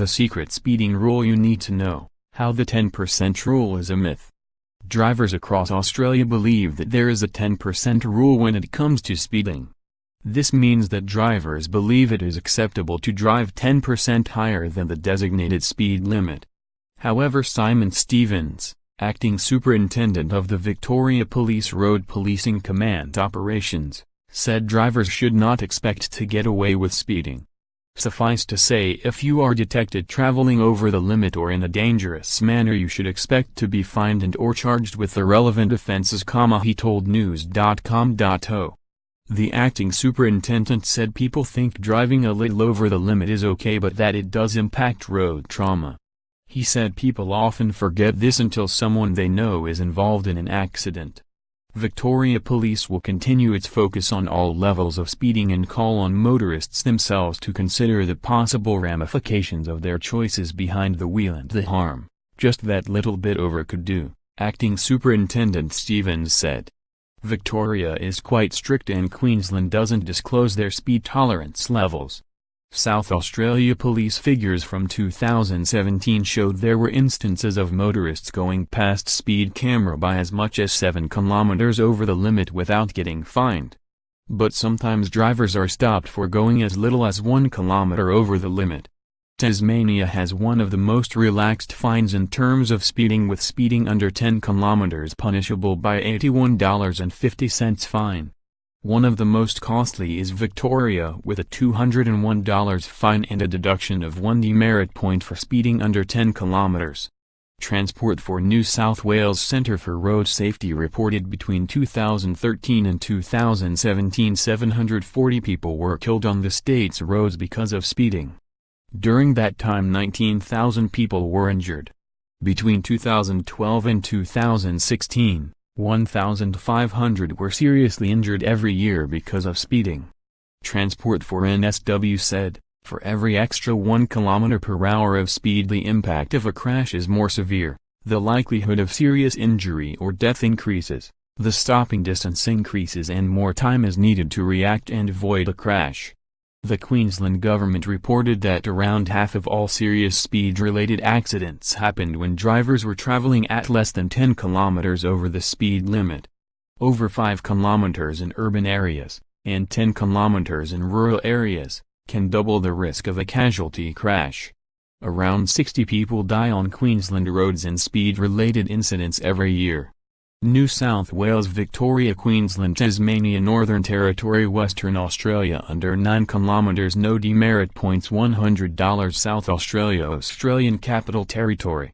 The secret speeding rule you need to know, how the 10% rule is a myth. Drivers across Australia believe that there is a 10% rule when it comes to speeding. This means that drivers believe it is acceptable to drive 10% higher than the designated speed limit. However, Simon Stevens, acting superintendent of the Victoria Police Road Policing Command Operations, said drivers should not expect to get away with speeding. Suffice to say, if you are detected traveling over the limit or in a dangerous manner, you should expect to be fined and or charged with the relevant offences, he told news.com.au. The acting superintendent said people think driving a little over the limit is okay, but that it does impact road trauma. He said people often forget this until someone they know is involved in an accident. Victoria Police will continue its focus on all levels of speeding and call on motorists themselves to consider the possible ramifications of their choices behind the wheel and the harm just that little bit over could do, Acting Superintendent Stevens said. Victoria is quite strict and Queensland doesn't disclose their speed tolerance levels. South Australia police figures from 2017 showed there were instances of motorists going past speed camera by as much as 7 km over the limit without getting fined. But sometimes drivers are stopped for going as little as 1 km over the limit. Tasmania has one of the most relaxed fines in terms of speeding, with speeding under 10 km punishable by $81.50 fine. One of the most costly is Victoria, with a $201 fine and a deduction of 1 demerit point for speeding under 10 km. Transport for New South Wales Centre for Road Safety reported between 2013 and 2017 740 people were killed on the state's roads because of speeding. During that time 19,000 people were injured. Between 2012 and 2016, 1,500 were seriously injured every year because of speeding. Transport for NSW said, for every extra 1 km/h of speed, the impact of a crash is more severe, the likelihood of serious injury or death increases, the stopping distance increases, and more time is needed to react and avoid a crash. The Queensland government reported that around half of all serious speed-related accidents happened when drivers were traveling at less than 10 km over the speed limit. Over 5 km in urban areas, and 10 km in rural areas, can double the risk of a casualty crash. Around 60 people die on Queensland roads in speed-related incidents every year. New South Wales, Victoria, Queensland, Tasmania, Northern Territory, Western Australia under 9 km no demerit points $100. South Australia, Australian Capital Territory,